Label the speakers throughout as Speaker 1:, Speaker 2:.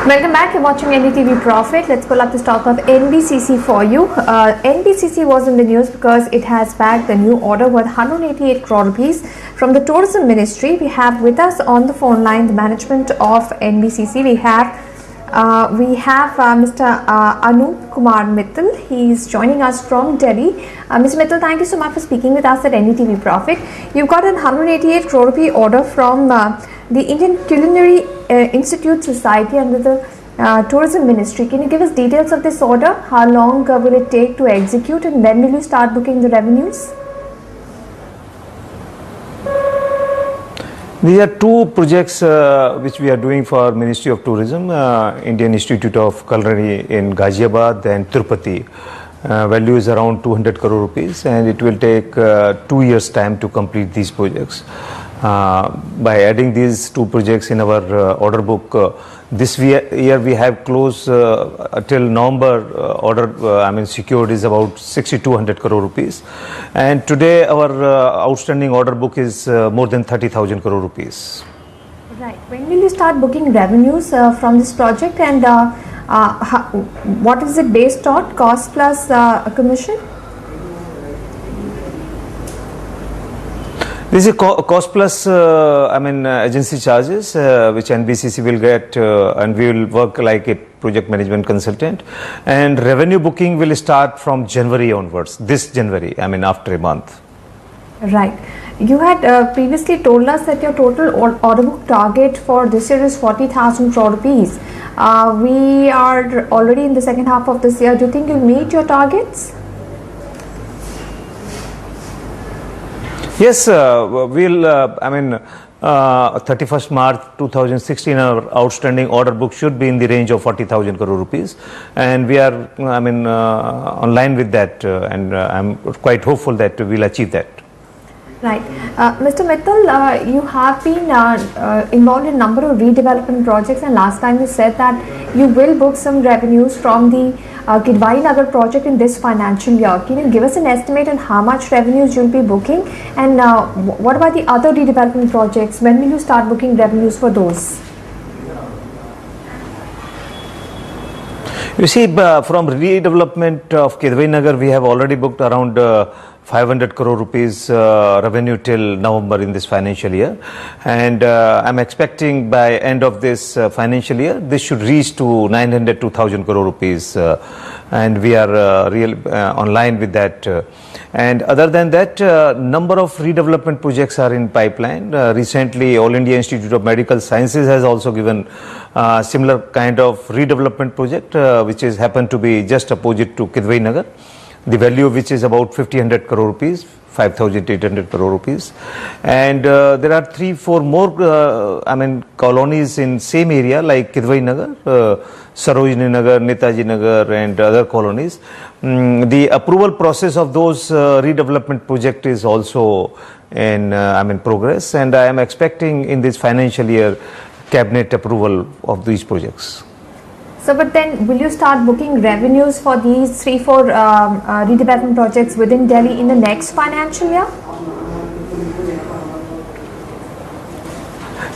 Speaker 1: Welcome back. You're watching NDTV Profit. Let's pull up the stock of NBCC for you. NBCC was in the news because it has bagged the new order worth 188 crore rupees from the Tourism Ministry. We have with us on the phone line the management of NBCC. We have Mr. Anup Kumar Mittal. He is joining us from Delhi. Mr. Mittal, thank you so much for speaking with us at NDTV Profit. You've got a 188 crore rupee order from the Indian Culinary Institute Society under the Tourism Ministry. Can you give us details of this order? How long will it take to execute, and when will you start booking the revenues?
Speaker 2: These are two projects which we are doing for Ministry of Tourism, Indian Institute of Culinary in Ghaziabad and Tirupati. Value is around 200 crore rupees, and it will take 2 years time to complete these projects. By adding these two projects in our order book, this year we have close till November order secured is about 6,200 crore rupees, and today our outstanding order book is more than 30,000 crore rupees.
Speaker 1: Right. When will you start booking revenues from this project, and what is it based on? Cost plus commission?
Speaker 2: This is cost plus agency charges which NBCC will get, and we will work like a project management consultant, and revenue booking will start from January onwards, this January, after a month.
Speaker 1: Right. You had previously told us that your total order book target for this year is 40,000 crore rupees. We are already in the second half of this year. Do you think you'll meet your targets?
Speaker 2: Yes, we'll, 31st March 2016, our outstanding order book should be in the range of 40,000 crore rupees, and we are, on line with that, and I'm quite hopeful that we'll achieve that.
Speaker 1: Right. Mr. Mittal, you have been involved in a number of redevelopment projects, and last time you said that you will book some revenues from the Kidwai Nagar project in this financial year. Can you give us an estimate on how much revenues you'll be booking, and what about the other redevelopment projects? When will you start booking revenues for those?
Speaker 2: You see, from redevelopment of Kidwai Nagar, we have already booked around 500 crore rupees revenue till November in this financial year, and I'm expecting by end of this financial year this should reach to 900 to 1,000 crore rupees, and we are on line with that. And other than that, number of redevelopment projects are in pipeline. Recently, All India Institute of Medical Sciences has also given similar kind of redevelopment project, which is happened to be just opposite to Kidwai Nagar. The value of which is about 5,800 crore rupees, 5,800 crore rupees, and there are 3-4 more colonies in same area like Kidwai Nagar, Sarojini Nagar, Netaji Nagar, and other colonies. The approval process of those redevelopment project is also in progress, and I am expecting in this financial year cabinet approval of these projects.
Speaker 1: So, but then will you start booking revenues for these 3-4 redevelopment projects within Delhi in the next financial year?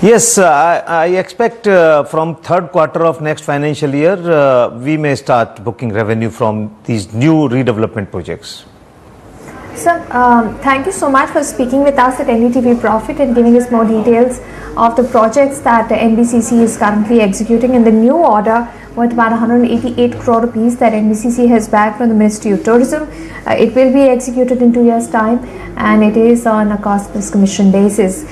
Speaker 2: Yes, I expect from third quarter of next financial year, we may start booking revenue from these new redevelopment projects.
Speaker 1: Sir, thank you so much for speaking with us at NDTV Profit and giving us more details of the projects that NBCC is currently executing in the new order worth about 188 crore rupees that NBCC has bagged from the Ministry of Tourism. It will be executed in 2 years' time, and it is on a cost plus commission basis.